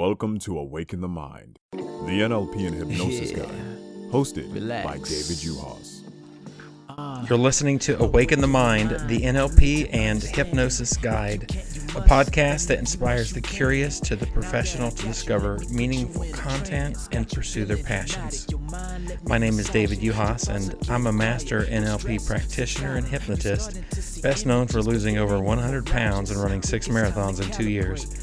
Welcome to Awaken the Mind, the NLP and Hypnosis Guide, hosted by David Uhas. You're listening to Awaken the Mind, the NLP and Hypnosis Guide, a podcast that inspires the curious to the professional to discover meaningful content and pursue their passions. My name is David Uhas, and I'm a master NLP practitioner and hypnotist, best known for losing over 100 pounds and running 6 marathons in 2 years.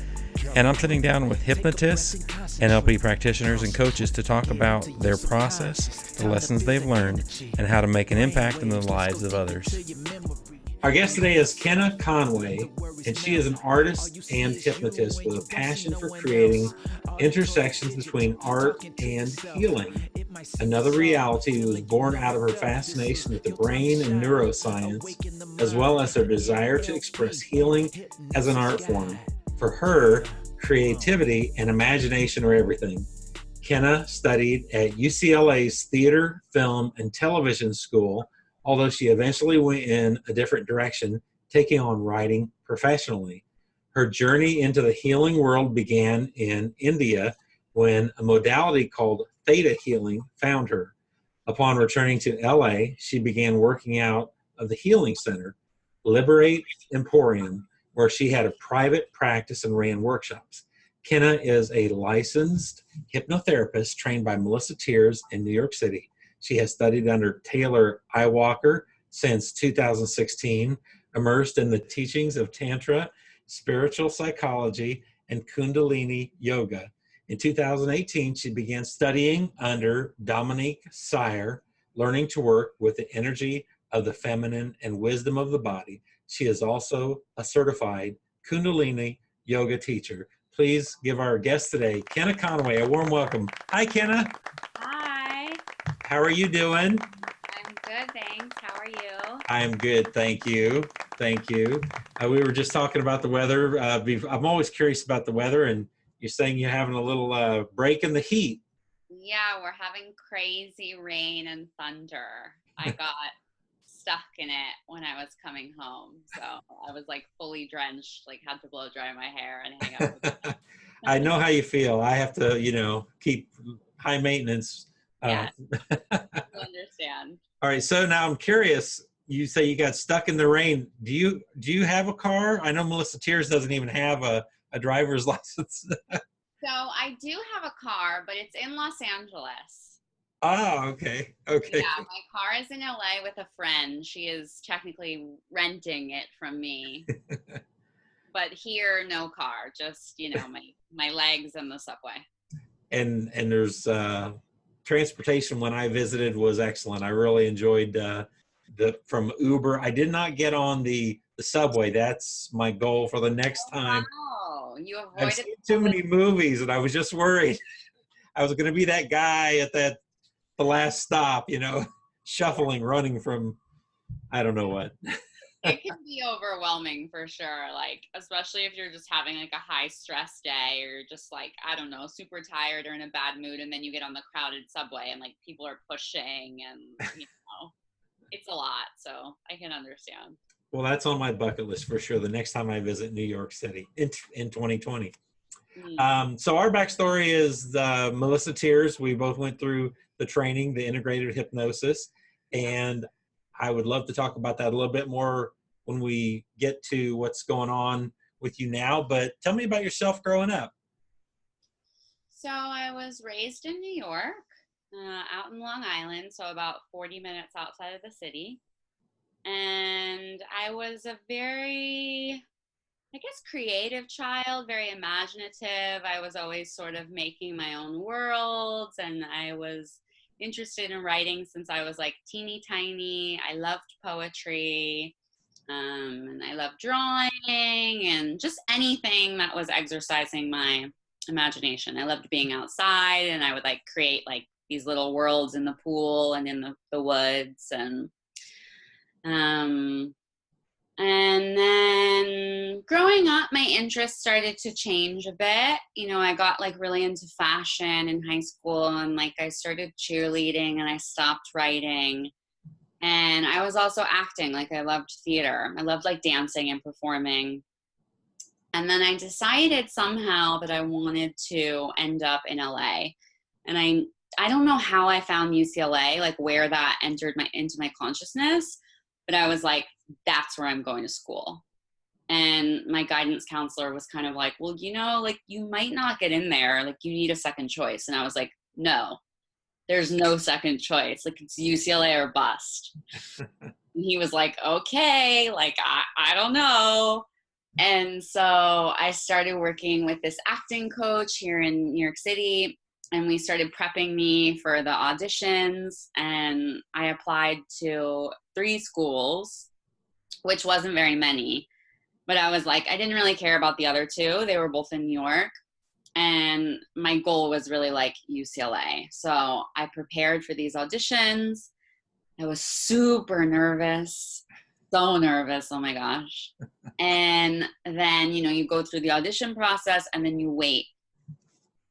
And I'm sitting down with hypnotists, NLP practitioners, and coaches to talk about their process, the lessons they've learned, and how to make an impact in the lives of others. Our guest today is Kenna Conway, and she is an artist and hypnotist with a passion for creating intersections between art and healing. Another Reality was born out of her fascination with the brain and neuroscience, as well as her desire to express healing as an art form. For her, creativity and imagination are everything. Kenna studied at UCLA's Theater, Film, and Television School, although she eventually went in a different direction, taking on writing professionally. Her journey into the healing world began in India when a modality called Theta Healing found her. Upon returning to LA, she began working out of the healing center, Liberate Emporium, where she had a private practice and ran workshops. Kenna is a licensed hypnotherapist trained by Melyssa Tears in New York City. She has studied under Taylor Iwalker since 2016, immersed in the teachings of Tantra, spiritual psychology, and Kundalini yoga. In 2018, she began studying under Dominique Sire, learning to work with the energy of the feminine and wisdom of the body. She is also a certified Kundalini yoga teacher. Please give our guest today, Kenna Conway, a warm welcome. Hi, Kenna. Hi. How are you doing? I'm good, thanks. How are you? I'm good, thank you. Thank you. We were just talking about the weather. I'm always curious about the weather, and you're saying you're having a little break in the heat. Yeah, we're having crazy rain and thunder. I got stuck in it when I was coming home. So I was like fully drenched, like had to blow dry my hair and hang out with it. I know how you feel. I have to, keep high maintenance. Yeah, I understand. All right. So now I'm curious. You say you got stuck in the rain. Do you have a car? I know Melyssa Tears doesn't even have a driver's license. So I do have a car, but it's in Los Angeles. Oh, okay. Okay. Yeah, my car is in LA with a friend. She is technically renting it from me. But here, no car, just, my legs and the subway. And there's transportation when I visited was excellent. I really enjoyed from Uber. I did not get on the subway. That's my goal for the next time. Wow, you avoided. I've seen too many movies, and I was just worried. I was going to be that guy at the last stop, shuffling, running from, I don't know what. It can be overwhelming for sure. Like, especially if you're just having like a high stress day, or you're just like, I don't know, super tired or in a bad mood. And then you get on the crowded subway and like people are pushing and, it's a lot. So I can understand. Well, that's on my bucket list for sure. The next time I visit New York City in 2020. So our backstory is Melyssa Tears. We both went through the training, the integrated hypnosis, and I would love to talk about that a little bit more when we get to what's going on with you now. But tell me about yourself growing up. So I was raised in New York, out in Long Island, so about 40 minutes outside of the city. And I was a very, creative child, very imaginative. I was always sort of making my own worlds, and I was interested in writing since I was like teeny tiny. I loved poetry, and I loved drawing and just anything that was exercising my imagination. I loved being outside, and I would like create like these little worlds in the pool and in the woods. And then growing up, my interests started to change a bit. I got like really into fashion in high school, and like I started cheerleading and I stopped writing. And I was also acting. Like I loved theater. I loved like dancing and performing. And then I decided somehow that I wanted to end up in LA. And I don't know how I found UCLA, like where that entered into my consciousness, but I was like, that's where I'm going to school. And my guidance counselor was kind of like, well, you know, like you might not get in there, like you need a second choice. And I was like, no, there's no second choice. Like it's UCLA or bust. And he was like, okay, like I don't know. And so I started working with this acting coach here in New York City, and we started prepping me for the auditions, and I applied to 3 schools, which wasn't very many, but I was like, I didn't really care about the other 2. They were both in New York, and my goal was really like UCLA. So I prepared for these auditions. I was super nervous. So nervous, oh my gosh. And then, you know, you go through the audition process and then you wait.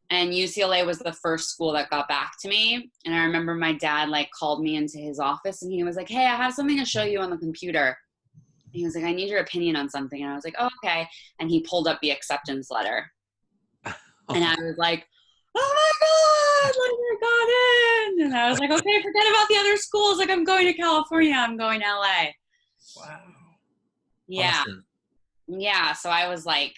And UCLA was the first school that got back to me. And I remember my dad like called me into his office and he was like, hey, I have something to show you on the computer. And he was like, I need your opinion on something. And I was like, oh, okay. And he pulled up the acceptance letter. And I was like, oh my God, like I got in. And I was like, okay, forget about the other schools. Like I'm going to California. I'm going to LA. Wow. Yeah. Awesome. Yeah. So I was like,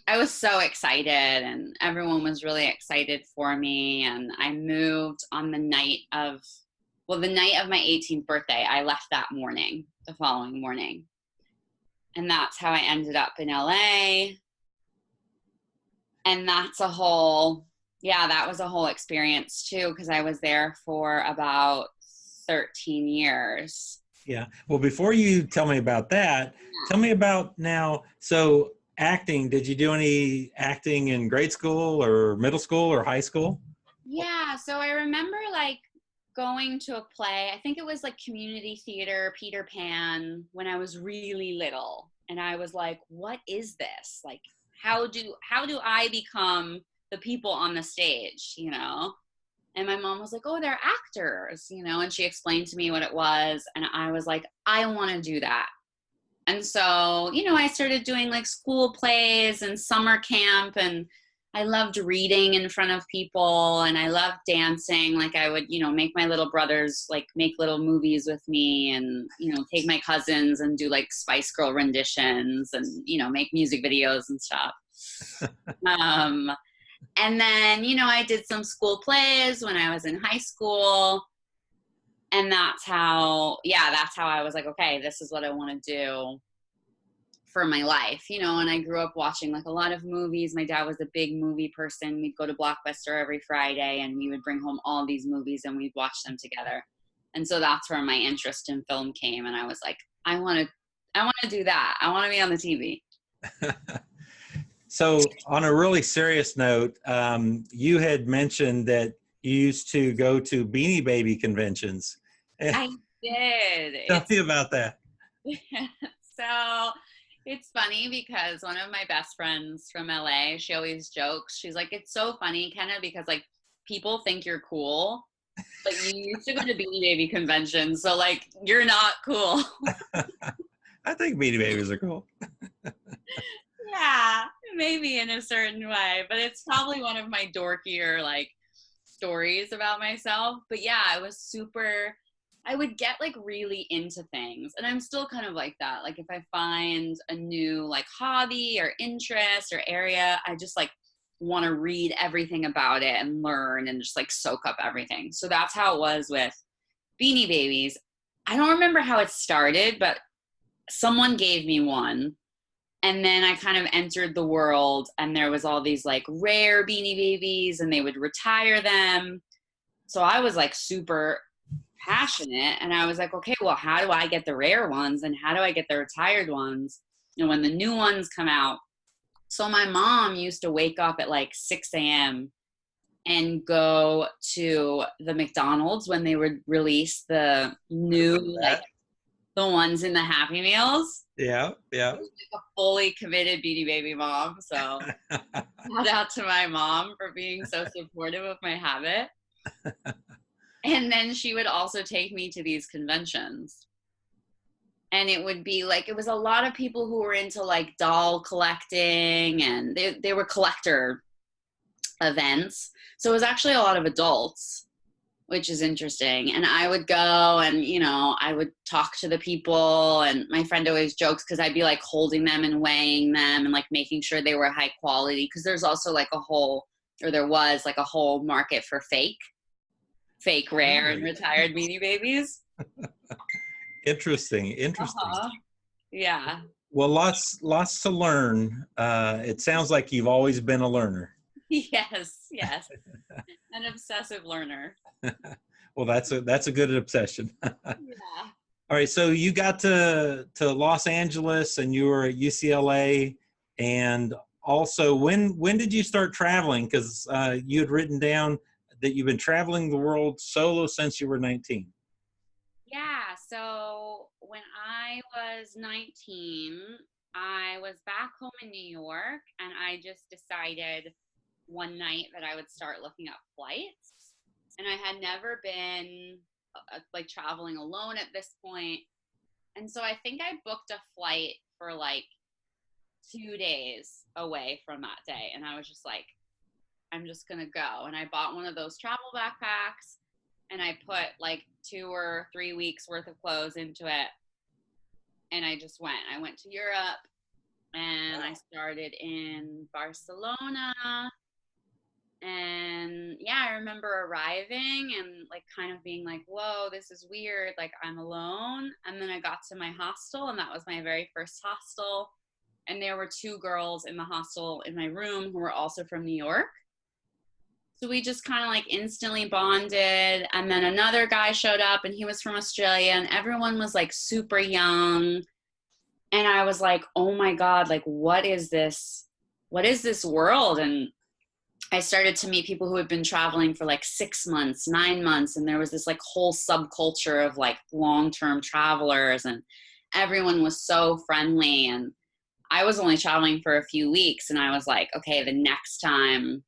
I was so excited and everyone was really excited for me. And I moved on the night of my 18th birthday. I left that morning, the following morning. And that's how I ended up in LA. And that's that was a whole experience too, because I was there for about 13 years. Yeah. Well, before you tell me about that, tell me about now. So acting, did you do any acting in grade school or middle school or high school? Yeah. So I remember like going to a play. I think it was like community theater, Peter Pan, when I was really little. And I was like, what is this? Like, how do I become the people on the stage, you know? And my mom was like, oh, they're actors, you know? And she explained to me what it was. And I was like, I want to do that. And so, you know, I started doing like school plays and summer camp, and I loved reading in front of people, and I loved dancing. Like I would, you know, make my little brothers like make little movies with me, and, you know, take my cousins and do like Spice Girl renditions and, you know, make music videos and stuff. And then, you know, I did some school plays when I was in high school. And that's how I was like, okay, this is what I want to do for my life, you know. And I grew up watching like a lot of movies. My dad was a big movie person. We'd go to Blockbuster every Friday and we would bring home all these movies and we'd watch them together. And so that's where my interest in film came. And I was like, I want to do that. I want to be on the TV. So on a really serious note, you had mentioned that you used to go to Beanie Baby conventions. I did. Tell me about that. So it's funny because one of my best friends from LA, she always jokes. She's like, it's so funny, Kenna, because like people think you're cool, but you used to go to Beanie Baby conventions. So like, you're not cool. I think Beanie Babies are cool. Yeah, maybe in a certain way, but it's probably one of my dorkier like stories about myself. But yeah, I would get like really into things, and I'm still kind of like that. Like if I find a new like hobby or interest or area, I just like want to read everything about it and learn and just like soak up everything. So that's how it was with Beanie Babies. I don't remember how it started, but someone gave me one. And then I kind of entered the world, and there was all these like rare Beanie Babies, and they would retire them. So I was like super passionate, and I was like, okay, well, how do I get the rare ones and how do I get the retired ones, you know, when the new ones come out? So my mom used to wake up at like 6 a.m. and go to the McDonald's when they would release the new, like the ones in the Happy Meals. Yeah. Like a fully committed Beanie Baby mom. So shout out to my mom for being so supportive of my habit. And then she would also take me to these conventions. And it would be like, it was a lot of people who were into like doll collecting, and they were collector events. So it was actually a lot of adults, which is interesting. And I would go and, you know, I would talk to the people, and my friend always jokes because I'd be like holding them and weighing them and like making sure they were high quality. Because there's also like there was like a whole market for fake, rare, and retired Beanie Babies. Interesting. Yeah. Well, lots to learn. It sounds like you've always been a learner. Yes. An obsessive learner. Well, that's a good obsession. Yeah. All right, so you got to Los Angeles and you were at UCLA, and also when did you start traveling? Because you had written down that you've been traveling the world solo since you were 19. Yeah, so when I was 19, I was back home in New York, and I just decided one night that I would start looking up flights. And I had never been like traveling alone at this point. And so I think I booked a flight for like 2 days away from that day. And I was just like, I'm just going to go. And I bought one of those travel backpacks, and I put like 2 or 3 weeks worth of clothes into it. And I just went. I went to Europe, and I started in Barcelona. And yeah, I remember arriving and like kind of being like, whoa, this is weird. Like, I'm alone. And then I got to my hostel, and that was my very first hostel. And there were 2 girls in the hostel in my room who were also from New York. So we just kind of like instantly bonded. And then another guy showed up, and he was from Australia, and everyone was like super young. And I was like, oh my God, like, what is this? What is this world? And I started to meet people who had been traveling for like 6 months, 9 months. And there was this like whole subculture of like long-term travelers, and everyone was so friendly. And I was only traveling for a few weeks, and I was like, okay, the next time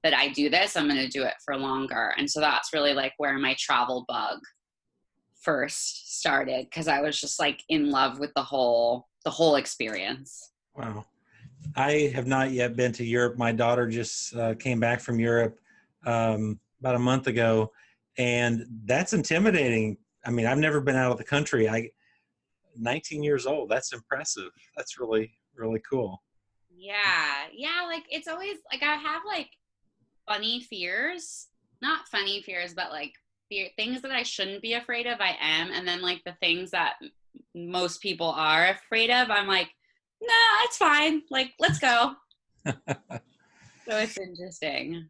that I do this, I'm going to do it for longer. And so that's really like where my travel bug first started, because I was just like in love with the whole experience. Wow. I have not yet been to Europe. My daughter just came back from Europe about a month ago, and that's intimidating. I mean, I've never been out of the country. 19 years old. That's impressive. That's really, really cool. Yeah. Like, it's always like, I have like funny fears, not funny fears, but like things that I shouldn't be afraid of, I am. And then like the things that most people are afraid of, I'm like, no, it's fine. Like, let's go. So it's interesting.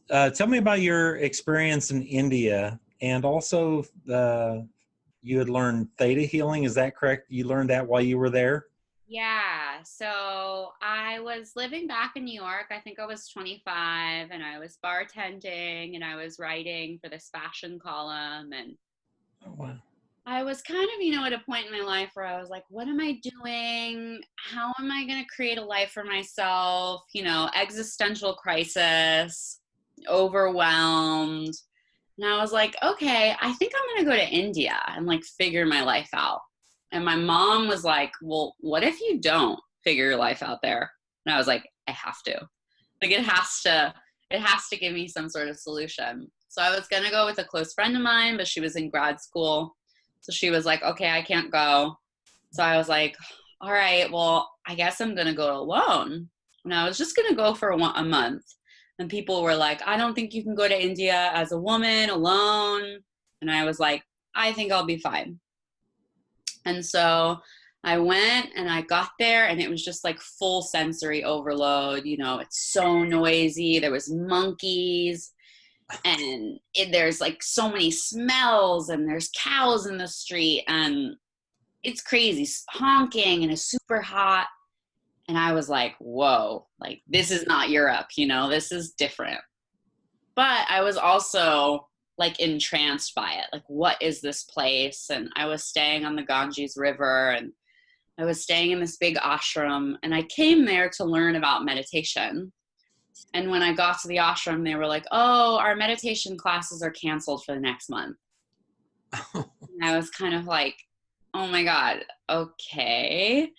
Tell me about your experience in India, and also you had learned Theta Healing. Is that correct? You learned that while you were there? Yeah. So I was living back in New York. I think I was 25, and I was bartending, and I was writing for this fashion column. And Oh, wow. I was kind of, at a point in my life where I was like, what am I doing? How am I going to create a life for myself? Existential crisis, overwhelmed. And I was like, okay, I think I'm going to go to India and like figure my life out. And my mom was like, well, what if you don't figure your life out there? And I was like, I have to. Like, it has to give me some sort of solution. So I was going to go with a close friend of mine, but she was in grad school. So she was like, okay, I can't go. So I was like, all right, well, I guess I'm going to go alone. And I was just going to go for a month. And people were like, I don't think you can go to India as a woman alone. And I was like, I think I'll be fine. And so I went, and I got there, and it was just like full sensory overload. It's so noisy. There was monkeys, and there's like so many smells, and there's cows in the street, and it's crazy, honking, and it's super hot. And I was like, whoa, like, this is not Europe, this is different. But I was also like entranced by it. Like, what is this place? And I was staying on the Ganges River, and I was staying in this big ashram, and I came there to learn about meditation. And when I got to the ashram, they were like, oh, our meditation classes are canceled for the next month. And I was kind of like, oh my God, okay.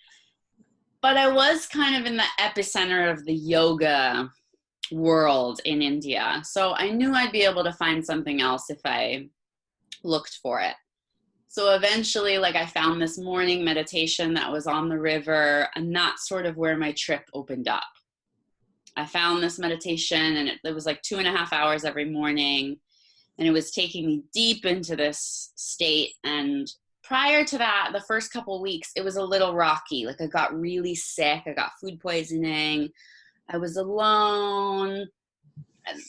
But I was kind of in the epicenter of the yoga world in India. So I knew I'd be able to find something else if I looked for it. So eventually, like, I found this morning meditation that was on the river, and that's sort of where my trip opened up. I found this meditation, and it was like 2.5 hours every morning, and it was taking me deep into this state. And prior to that, the first couple of weeks, it was a little rocky. Like, I got really sick. I got food poisoning. I was alone.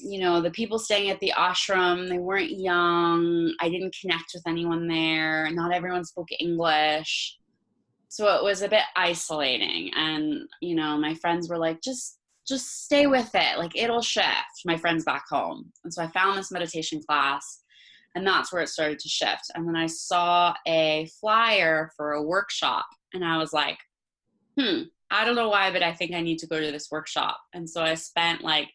You know, the people staying at the ashram, they weren't young. I didn't connect with anyone there. Not everyone spoke English. So it was a bit isolating. And, you know, my friends were like, just stay with it. Like, it'll shift. My friends back home. And so I found this meditation class, and that's where it started to shift. And then I saw a flyer for a workshop, and I was like, I don't know why, but I think I need to go to this workshop. And so I spent like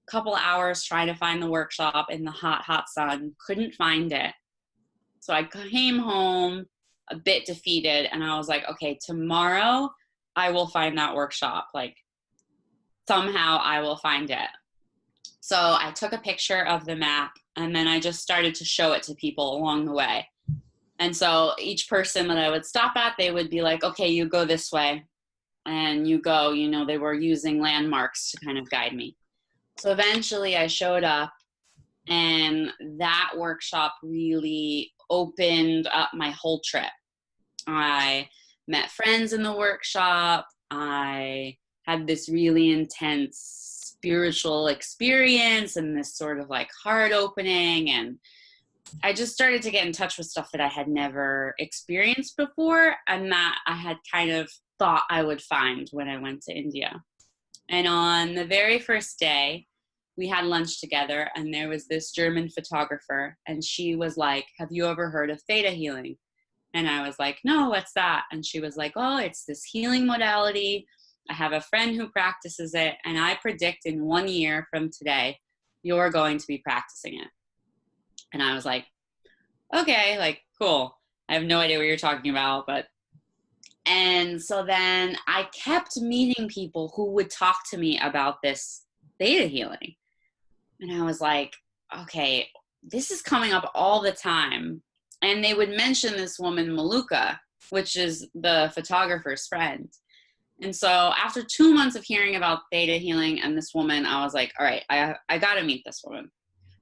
couple hours trying to find the workshop in the hot sun, couldn't find it. So I came home a bit defeated, and I was like, okay, tomorrow I will find that workshop. Like, somehow I will find it. So I took a picture of the map, and then I just started to show it to people along the way. And so each person that I would stop at, they would be like, okay, you go this way, and you go, you know, they were using landmarks to kind of guide me. So eventually I showed up, and that workshop really opened up my whole trip. I met friends in the workshop. I had this really intense spiritual experience and this sort of like heart opening. And I just started to get in touch with stuff that I had never experienced before, and that I had kind of thought I would find when I went to India. And on the very first day, we had lunch together, and there was this German photographer, and she was like, have you ever heard of Theta Healing? And I was like, no, what's that? And she was like, oh, it's this healing modality. I have a friend who practices it, and I predict in 1 year from today, you're going to be practicing it. And I was like, okay, like, cool. I have no idea what you're talking about, but. And so then I kept meeting people who would talk to me about this Theta Healing. And I was like, okay, this is coming up all the time. And they would mention this woman, Melyssa, which is the photographer's friend. And so after 2 months of hearing about Theta Healing and this woman, I was like, all right, I got to meet this woman.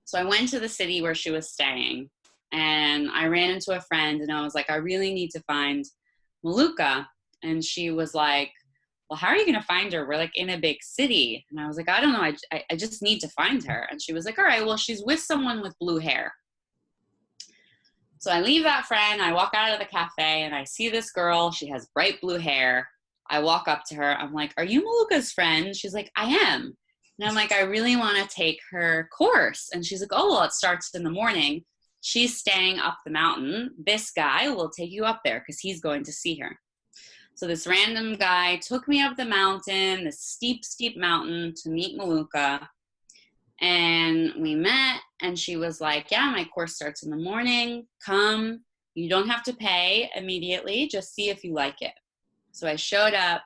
So I went to the city where she was staying, and I ran into a friend, and I was like, I really need to find Melyssa. And she was like, well, how are you going to find her? We're like in a big city. And I was like, I don't know. I just need to find her. And she was like, all right, well, she's with someone with blue hair. So I leave that friend. I walk out of the cafe, and I see this girl. She has bright blue hair. I walk up to her. I'm like, are you Melukka's friend? She's like, I am. And I'm like, I really want to take her course. And she's like, oh, well, it starts in the morning. She's staying up the mountain. This guy will take you up there because he's going to see her. So this random guy took me up the mountain, this steep, steep mountain, to meet Melyssa. And we met, and she was like, yeah, my course starts in the morning. Come. You don't have to pay immediately. Just see if you like it. So I showed up.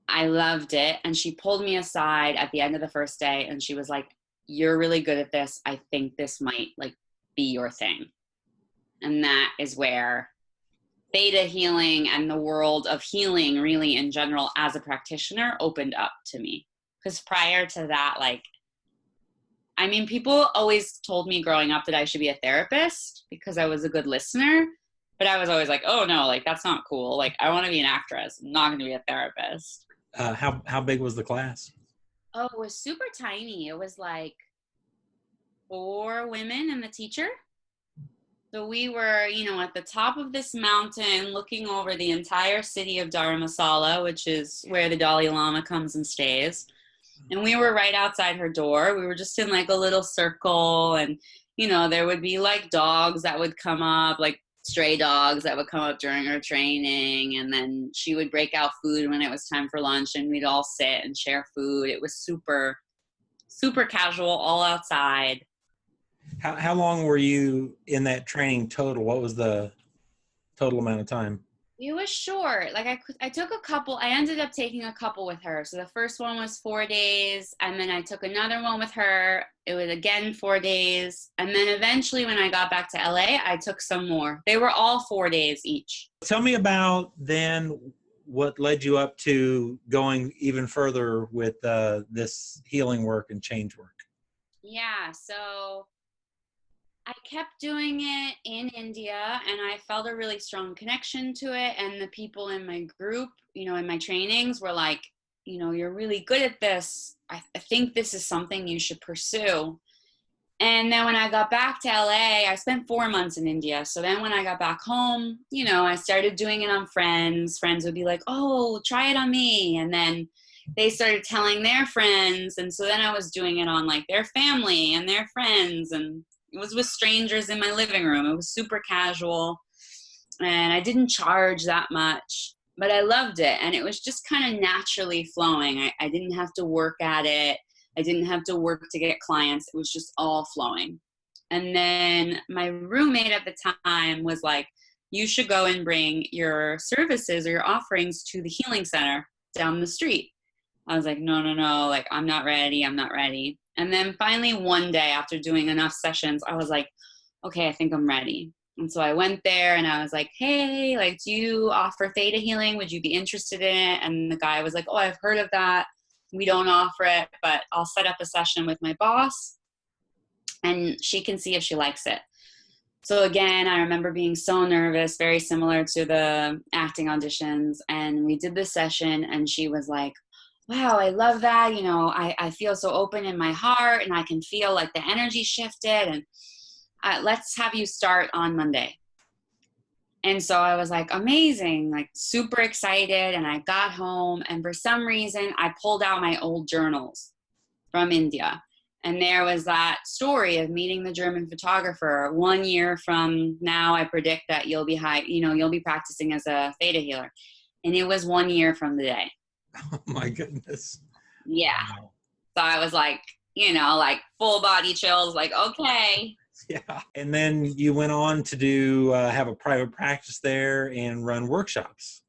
I loved it. And she pulled me aside at the end of the first day, and she was like, you're really good at this. I think this might like be your thing. And that is where Theta Healing and the world of healing really in general as a practitioner opened up to me. Because prior to that, like, I mean, people always told me growing up that I should be a therapist because I was a good listener, but I was always like, oh no, like that's not cool. Like, I want to be an actress. I'm not going to be a therapist. How big was the class? Oh, it was super tiny. It was like 4 women and the teacher. So we were, you know, at the top of this mountain looking over the entire city of Dharamsala, which is where the Dalai Lama comes and stays. And we were right outside her door. We were just in like a little circle, and, you know, there would be like dogs that would come up, like stray dogs that would come up during her training. And then she would break out food when it was time for lunch, and we'd all sit and share food. It was super, super casual, all outside. How long were you in that training total? What was the total amount of time? It was short. Like I took a couple. I ended up taking a couple with her. So the first one was 4 days, and then I took another one with her. It was again 4 days, and then eventually, when I got back to LA, I took some more. They were all 4 days each. Tell me about then what led you up to going even further with this healing work and change work. Yeah. So I kept doing it in India, and I felt a really strong connection to it. And the people in my group, in my trainings were like, you're really good at this. I think this is something you should pursue. And then when I got back to LA, I spent 4 months in India. So then when I got back home, I started doing it on friends. Friends would be like, oh, try it on me. And then they started telling their friends. And so then I was doing it on like their family and their friends. And it was with strangers in my living room. It was super casual. And I didn't charge that much, but I loved it. And it was just kind of naturally flowing. I didn't have to work at it. I didn't have to work to get clients. It was just all flowing. And then my roommate at the time was like, you should go and bring your services or your offerings to the healing center down the street. I was like, no, like, I'm not ready. And then finally one day after doing enough sessions, I was like, okay, I think I'm ready. And so I went there and I was like, hey, like, do you offer Theta Healing? Would you be interested in it? And the guy was like, oh, I've heard of that. We don't offer it, but I'll set up a session with my boss and she can see if she likes it. So again, I remember being so nervous, very similar to the acting auditions. And we did the session and she was like, wow, I love that. I feel so open in my heart and I can feel like the energy shifted, and let's have you start on Monday. And so I was like, amazing, like super excited. And I got home and for some reason I pulled out my old journals from India. And there was that story of meeting the German photographer. 1 year from now, I predict that you'll be you'll be practicing as a Theta healer. And it was 1 year from the day. Oh my goodness. Yeah. Wow. So I was like, like full body chills, like, okay. Yeah. And then you went on to do have a private practice there and run workshops.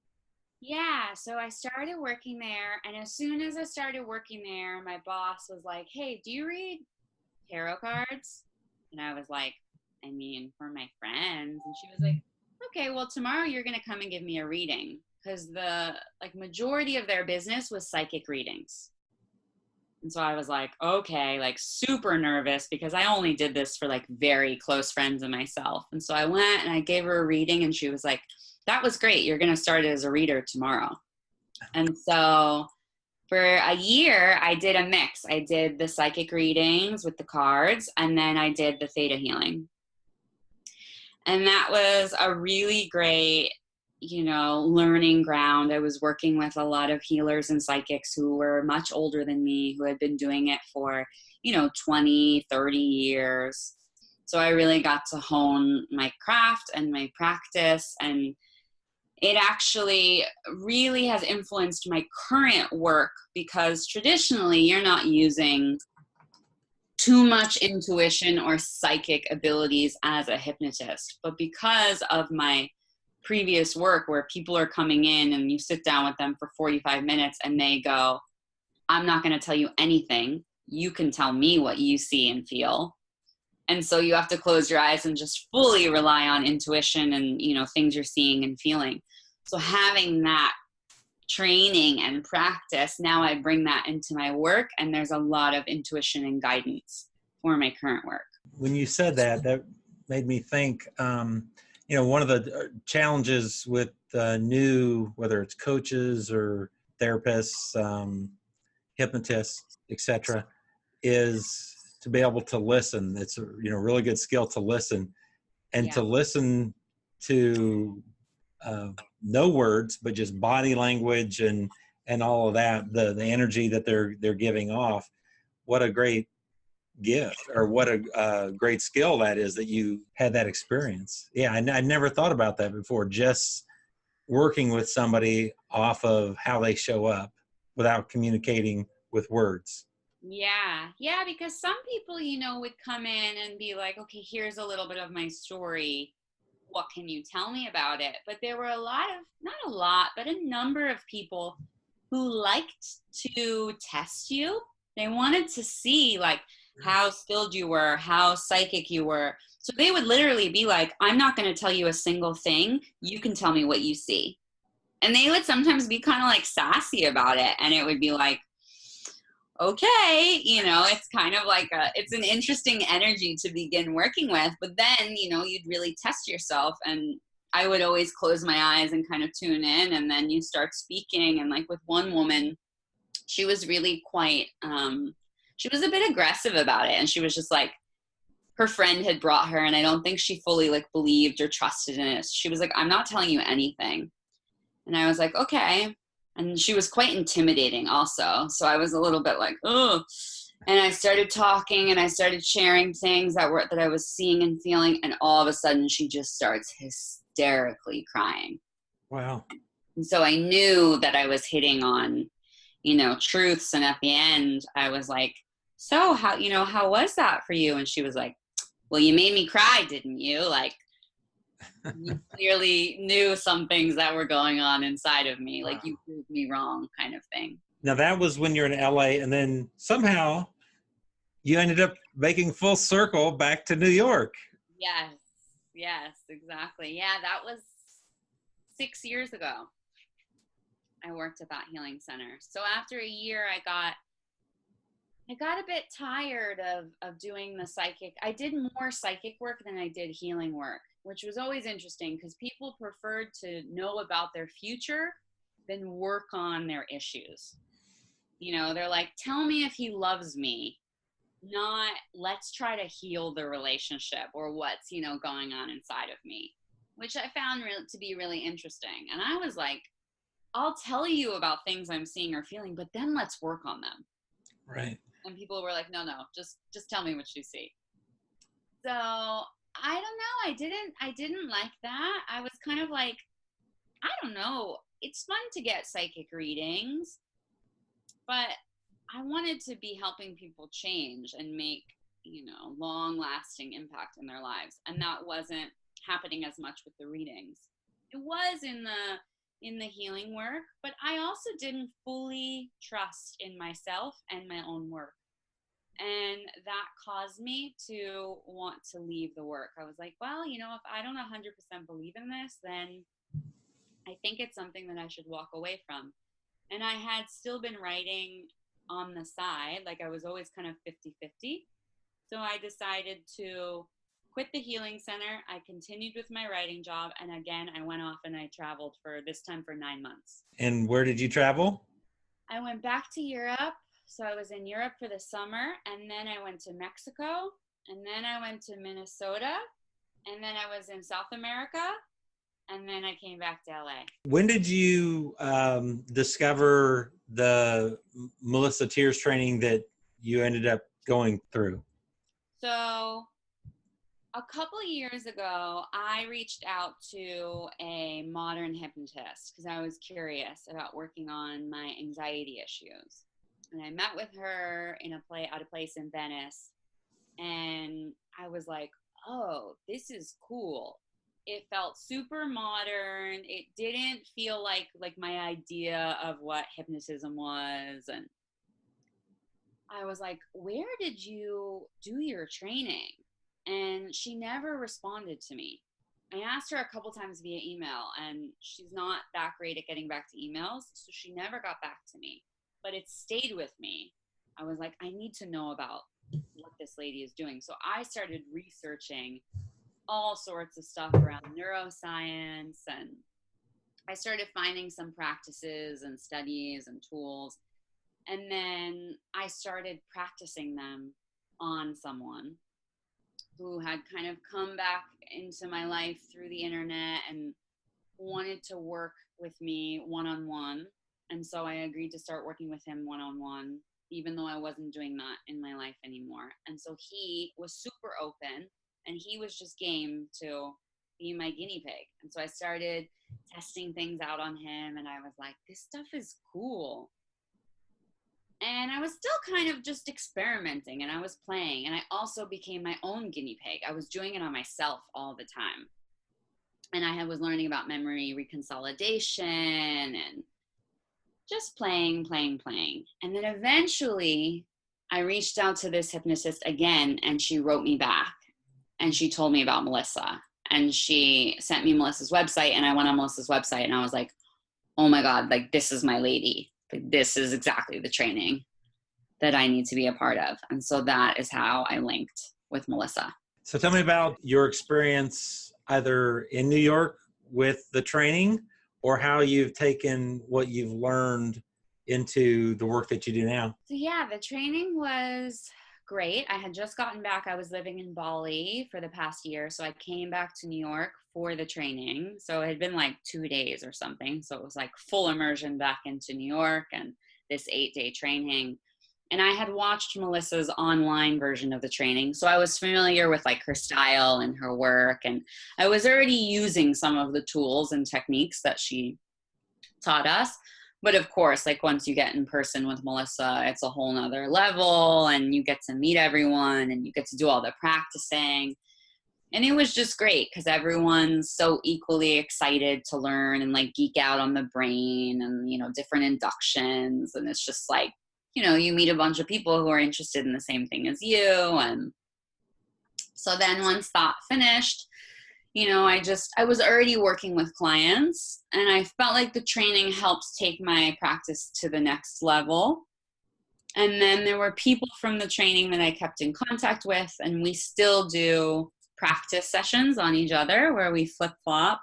Yeah. So I started working there. And as soon as I started working there, my boss was like, hey, do you read tarot cards? And I was like, I mean, for my friends. And she was like, okay, well, tomorrow you're going to come and give me a reading. Because the majority of their business was psychic readings. And so I was like, okay, like super nervous because I only did this for like very close friends and myself. And so I went and I gave her a reading and she was like, that was great. You're going to start as a reader tomorrow. And so for a year, I did a mix. I did the psychic readings with the cards and then I did the Theta Healing. And that was a really great learning ground. I was working with a lot of healers and psychics who were much older than me, who had been doing it for, 20, 30 years. So I really got to hone my craft and my practice. And it actually really has influenced my current work because traditionally you're not using too much intuition or psychic abilities as a hypnotist. But because of my previous work where people are coming in and you sit down with them for 45 minutes and they go, I'm not going to tell you anything. You can tell me what you see and feel. And so you have to close your eyes and just fully rely on intuition and, things you're seeing and feeling. So having that training and practice, now I bring that into my work and there's a lot of intuition and guidance for my current work. When you said that, that made me think, one of the challenges with new, whether it's coaches or therapists, hypnotists, etc., is to be able to listen. It's a really good skill to listen, and to listen to no words, but just body language and all of that, the energy that they're giving off. What a great gift, or what a great skill that is that you had that experience. Yeah, I never thought about that before, just working with somebody off of how they show up without communicating with words. Yeah, because some people, would come in and be like, okay, here's a little bit of my story. what can you tell me about it? But there were not a lot, but a number of people who liked to test you. They wanted to see like how skilled you were, how psychic you were. So they would literally be like, I'm not going to tell you a single thing. You can tell me what you see. And they would sometimes be kind of like sassy about it. And it would be like, okay, it's kind of like it's an interesting energy to begin working with. But then, you'd really test yourself. And I would always close my eyes and kind of tune in. And then you start speaking. And like with one woman, she was really quite, she was a bit aggressive about it. And she was just like, her friend had brought her, and I don't think she fully like believed or trusted in it. She was like, I'm not telling you anything. And I was like, okay. And she was quite intimidating also. So I was a little bit like, oh. And I started talking and I started sharing things that I was seeing and feeling. And all of a sudden she just starts hysterically crying. Wow. And so I knew that I was hitting on, truths. And at the end I was like, so how was that for you? And she was like, well, you made me cry, didn't you? Like, you clearly knew some things that were going on inside of me. Like, you proved me wrong kind of thing. Now that was when you're in LA, and then somehow you ended up making full circle back to New York. Yes, exactly. Yeah, that was 6 years ago. I worked at that healing center. So after a year, I got a bit tired of doing the psychic. I did more psychic work than I did healing work, which was always interesting because people preferred to know about their future than work on their issues. They're like, tell me if he loves me, not let's try to heal the relationship or what's, going on inside of me, which I found to be really interesting. And I was like, I'll tell you about things I'm seeing or feeling, but then let's work on them. Right. And people were like, no, just tell me what you see. So I don't know. I didn't like that. I was kind of like, I don't know. It's fun to get psychic readings, but I wanted to be helping people change and make, long lasting impact in their lives. And that wasn't happening as much with the readings. It was in the healing work, but I also didn't fully trust in myself and my own work. And that caused me to want to leave the work. I was like, well, if I don't 100% believe in this, then I think it's something that I should walk away from. And I had still been writing on the side. Like I was always kind of 50-50. So I decided to quit the healing center. I continued with my writing job. And again, I went off and I traveled this time for 9 months. And where did you travel? I went back to Europe. So I was in Europe for the summer, and then I went to Mexico, and then I went to Minnesota, and then I was in South America, and then I came back to LA. When did you discover the Melyssa Tears training that you ended up going through? So a couple of years ago, I reached out to a modern hypnotist because I was curious about working on my anxiety issues. And I met with her at a place in Venice, and I was like, oh, this is cool. It felt super modern. It didn't feel like my idea of what hypnotism was. And I was like, where did you do your training? And she never responded to me. I asked her a couple times via email, and she's not that great at getting back to emails, so she never got back to me. But it stayed with me. I was like, I need to know about what this lady is doing. So I started researching all sorts of stuff around neuroscience, and I started finding some practices and studies and tools. And then I started practicing them on someone who had kind of come back into my life through the internet and wanted to work with me one-on-one. And so I agreed to start working with him one-on-one, even though I wasn't doing that in my life anymore. And so he was super open, and he was just game to be my guinea pig. And so I started testing things out on him, and I was like, this stuff is cool. And I was still kind of just experimenting, and I was playing, and I also became my own guinea pig. I was doing it on myself all the time. And I was learning about memory reconsolidation and just playing. And then eventually I reached out to this hypnotist again, and she wrote me back and she told me about Melyssa, and she sent me Melyssa's website, and I went on Melyssa's website and I was like, oh my God, like this is my lady. Like this is exactly the training that I need to be a part of. And so that is how I linked with Melyssa. So tell me about your experience either in New York with the training, or how you've taken what you've learned into the work that you do now. So yeah, the training was great. I had just gotten back. I was living in Bali for the past year. So I came back to New York for the training. So it had been like 2 days or something. So it was like full immersion back into New York and this 8-day training. And I had watched Melyssa's online version of the training. So I was familiar with like her style and her work. And I was already using some of the tools and techniques that she taught us. But of course, like once you get in person with Melyssa, it's a whole nother level, and you get to meet everyone and you get to do all the practicing. And it was just great because everyone's so equally excited to learn and like geek out on the brain and, you know, different inductions. And it's just like, you know, you meet a bunch of people who are interested in the same thing as you. And so then once that finished, you know, I was already working with clients, and I felt like the training helps take my practice to the next level. And then there were people from the training that I kept in contact with, and we still do practice sessions on each other where we flip flop.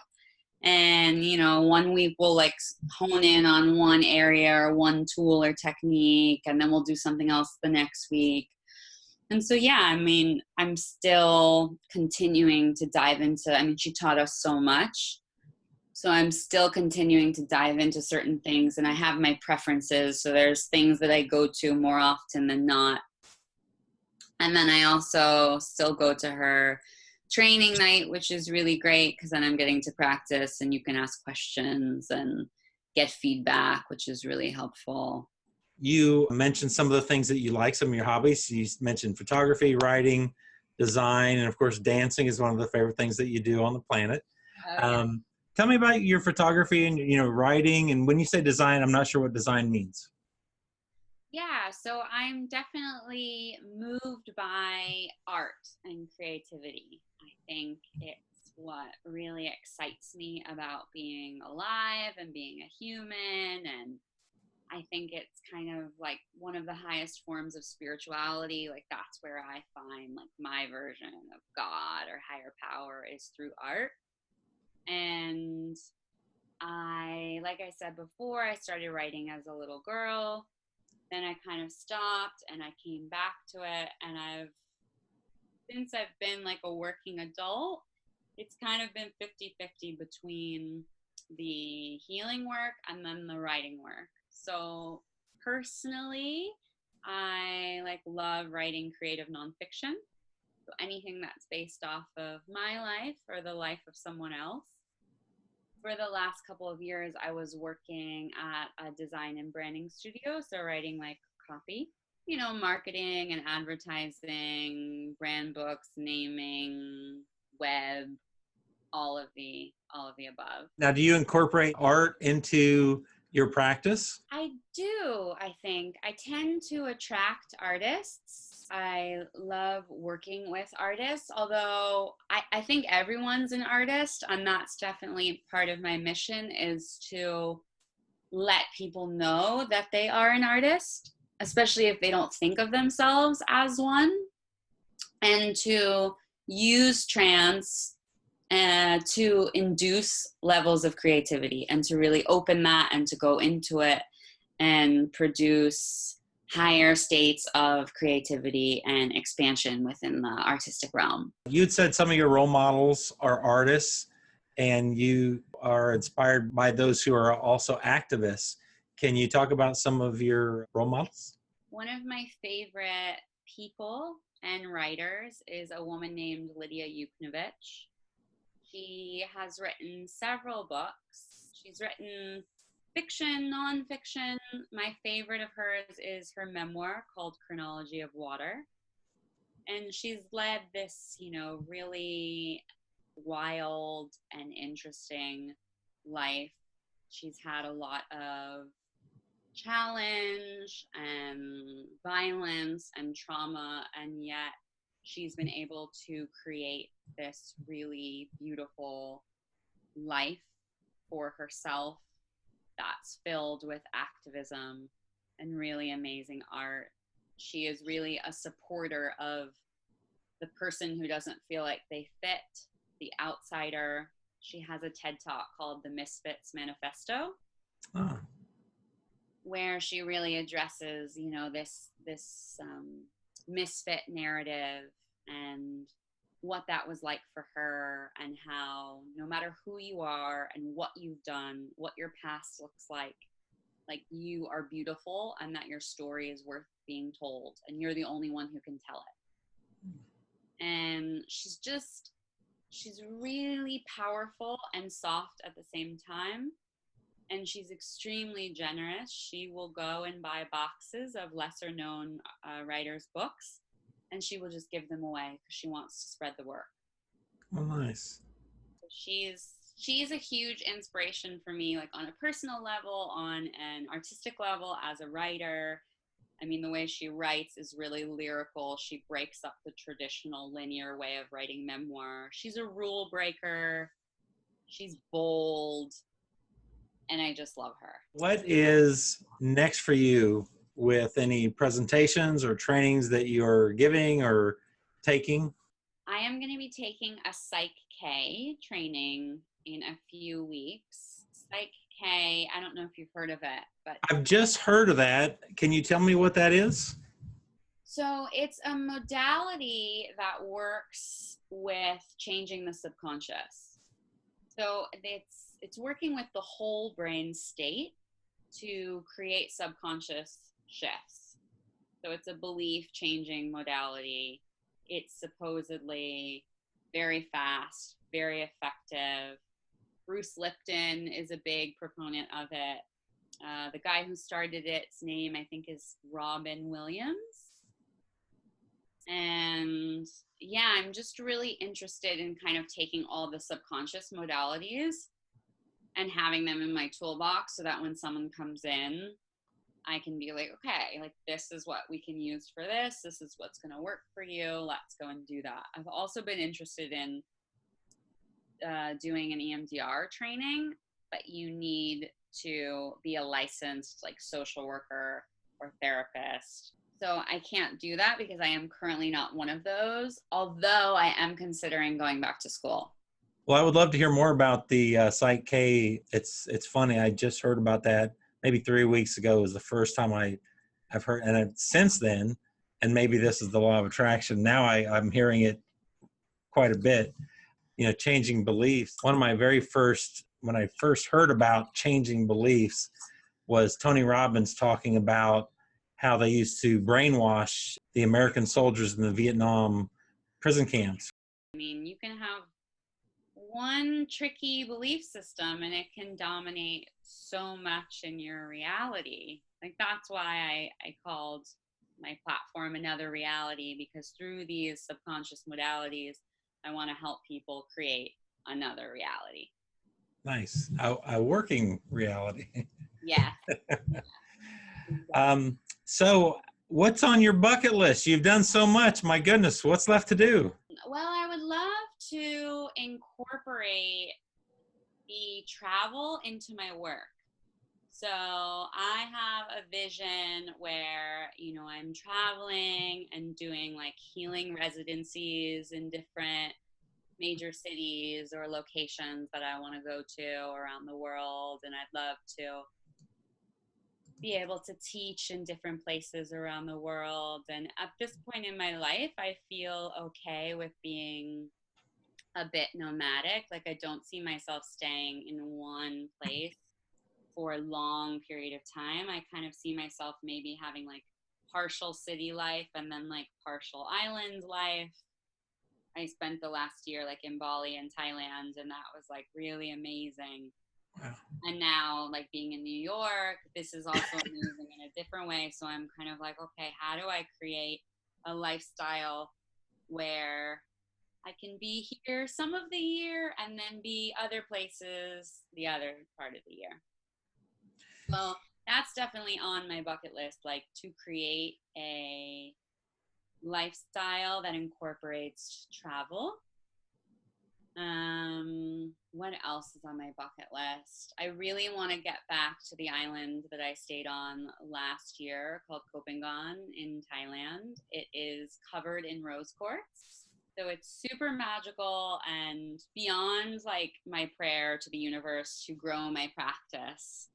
And, you know, 1 week we'll like hone in on one area or one tool or technique, and then we'll do something else the next week. And so, yeah, I mean, I'm still continuing to dive into, I mean, she taught us so much. So I'm still continuing to dive into certain things, and I have my preferences. So there's things that I go to more often than not. And then I also still go to her training night, which is really great because then I'm getting to practice and you can ask questions and get feedback, which is really helpful. You mentioned some of the things that you like, some of your hobbies. You mentioned photography, writing, design, and of course, dancing is one of the favorite things that you do on the planet. Yeah. Tell me about your photography and, you know, writing. And when you say design, I'm not sure what design means. Yeah, so I'm definitely moved by art and creativity. I think it's what really excites me about being alive and being a human. And I think it's kind of like one of the highest forms of spirituality. Like that's where I find like my version of God or higher power is through art. And like I said before, I started writing as a little girl. Then I kind of stopped and I came back to it. And since I've been like a working adult, it's kind of been 50-50 between the healing work and then the writing work. So personally, I like love writing creative nonfiction. So anything that's based off of my life or the life of someone else. For the last couple of years, I was working at a design and branding studio. So writing like copy, you know, marketing and advertising, brand books, naming, web, all of the above. Now, do you incorporate art into your practice? I do, I think. I tend to attract artists. I love working with artists, although I think everyone's an artist, and that's definitely part of my mission is to let people know that they are an artist, especially if they don't think of themselves as one, and to use trance to induce levels of creativity and to really open that and to go into it and produce higher states of creativity and expansion within the artistic realm. You'd said some of your role models are artists and you are inspired by those who are also activists. Can you talk about some of your role models? One of my favorite people and writers is a woman named Lydia Yuknovich. She has written several books. She's written fiction, nonfiction. My favorite of hers is her memoir called Chronology of Water. And she's led this, you know, really wild and interesting life. She's had a lot of challenge and violence and trauma, and yet she's been able to create this really beautiful life for herself that's filled with activism and really amazing art. She is really a supporter of the person who doesn't feel like they fit, the outsider. She has a TED Talk called The Misfits Manifesto, where she really addresses, you know, this misfit narrative and what that was like for her, and how no matter who you are and what you've done, what your past looks like you are beautiful, and that your story is worth being told, and you're the only one who can tell it. And she's really powerful and soft at the same time. And she's extremely generous. She will go and buy boxes of lesser known writers' books, and she will just give them away because she wants to spread the work. Oh, nice. So she's a huge inspiration for me, like on a personal level, on an artistic level, as a writer. I mean, the way she writes is really lyrical. She breaks up the traditional linear way of writing memoir. She's a rule breaker. She's bold. And I just love her. What is next for you, with any presentations or trainings that you're giving or taking? I am going to be taking a Psych K training in a few weeks. Psych K, I don't know if you've heard of it, but I've just heard of that. Can you tell me what that is? so it's a modality that works with changing the subconscious. So it's working with the whole brain state to create subconscious shifts. So it's a belief changing modality. It's supposedly very fast, very effective. Bruce Lipton is a big proponent of it. The guy who started its name, I think, is Robin Williams. And yeah, I'm just really interested in kind of taking all the subconscious modalities and having them in my toolbox, so that when someone comes in, I can be like, okay, like this is what we can use for this. This is what's going to work for you. Let's go and do that. I've also been interested in doing an EMDR training, but you need to be a licensed like social worker or therapist. So I can't do that because I am currently not one of those, although I am considering going back to school. Well, I would love to hear more about the Psych K. It's funny. I just heard about that maybe 3 weeks ago was the first time I've heard, and since then, and maybe this is the law of attraction. Now I'm hearing it quite a bit, you know, changing beliefs. One of my very first, when I first heard about changing beliefs, was Tony Robbins talking about how they used to brainwash the American soldiers in the Vietnam prison camps. I mean, you can have one tricky belief system and it can dominate so much in your reality. Like that's why I called my platform Anothr Reality, because through these subconscious modalities, I want to help people create another reality. Nice. A working reality. Yeah. So what's on your bucket list? You've done so much. My goodness, what's left to do? Well, I would love to incorporate the travel into my work. So I have a vision where, you know, I'm traveling and doing like healing residencies in different major cities or locations that I want to go to around the world. And I'd love to be able to teach in different places around the world. And at this point in my life, I feel okay with being a bit nomadic. Like I don't see myself staying in one place for a long period of time. I kind of see myself maybe having like partial city life and then like partial island life. I spent the last year like in Bali and Thailand, and that was like really amazing. Wow. And now like being in New York, this is also amazing in a different way. So I'm kind of like, okay, how do I create a lifestyle where I can be here some of the year and then be other places the other part of the year. So that's definitely on my bucket list, like to create a lifestyle that incorporates travel. What else is on my bucket list? I really want to get back to the island that I stayed on last year called Kopangan in Thailand. It is covered in rose quartz. So it's super magical and beyond like my prayer to the universe to grow my practice.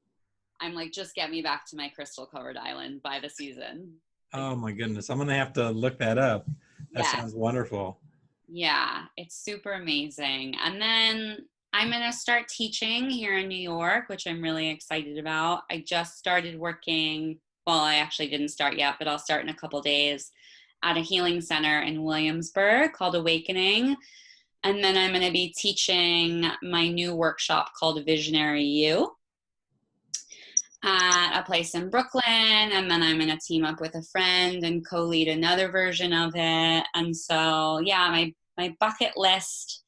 I'm like, just get me back to my crystal covered island by the season. Oh my goodness. I'm going to have to look that up. That sounds wonderful. Yeah, it's super amazing. And then I'm going to start teaching here in New York, which I'm really excited about. I just started working. Well, I actually didn't start yet, but I'll start in a couple days at a healing center in Williamsburg called Awakening. And then I'm going to be teaching my new workshop called Visionary You at a place in Brooklyn, and then I'm going to team up with a friend and co-lead another version of it. And so, yeah, my bucket list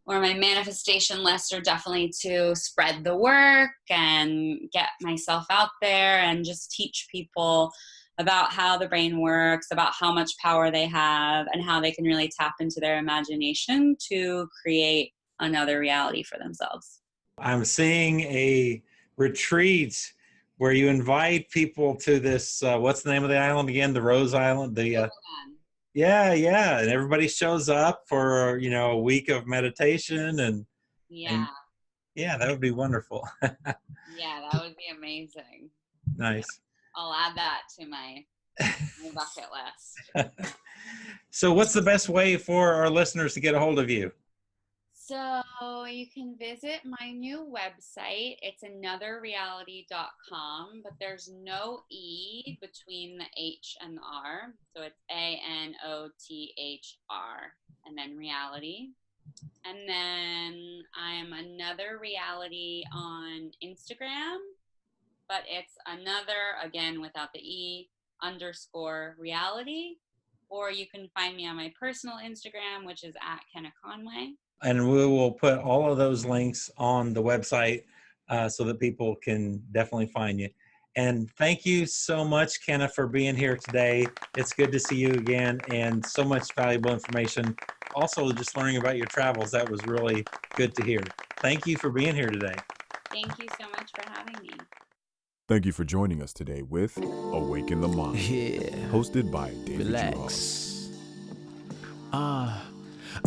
or my manifestation list are definitely to spread the work and get myself out there and just teach people about how the brain works, about how much power they have, and how they can really tap into their imagination to create another reality for themselves. I'm seeing a retreat where you invite people to this, what's the name of the island again? The Rose Island? Yeah. And everybody shows up for, a week of meditation and that would be wonderful. Yeah, that would be amazing. Nice. I'll add that to my bucket list. So what's the best way for our listeners to get a hold of you? So you can visit my new website. It's anotherreality.com, but there's no E between the H and the R. So it's ANOTHR and then reality. And then I'm Another Reality on Instagram, but it's another, again, without the E, _reality. Or you can find me on my personal Instagram, which is at Kenna Conway. And we will put all of those links on the website so that people can definitely find you. And thank you so much, Kenna, for being here today. It's good to see you again and so much valuable information. Also, just learning about your travels, that was really good to hear. Thank you for being here today. Thank you so much for having me. Thank you for joining us today with Awaken the Mind, hosted by David Juhasz.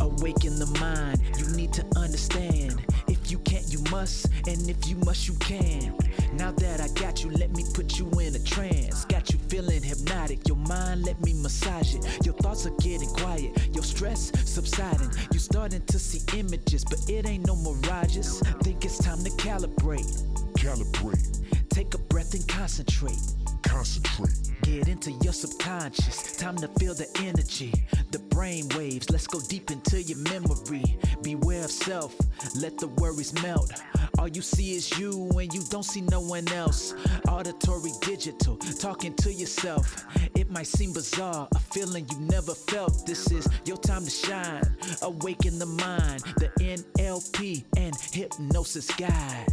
Awaken the mind, you need to understand. If you can't, you must, and if you must, you can. Now that I got you, let me put you in a trance. Got you feeling hypnotic, your mind, let me massage it. Your thoughts are getting quiet, your stress subsiding. You starting to see images, but it ain't no mirages. Think it's time to calibrate. Take a breath and concentrate. Get into your subconscious. Time to feel the energy, the brain waves. Let's go deep into your memory. Beware of self, let the worries melt. All you see is you and you don't see no one else. Auditory digital, talking to yourself. It might seem bizarre, a feeling you never felt. This is your time to shine. Awaken the mind, the NLP and hypnosis guide.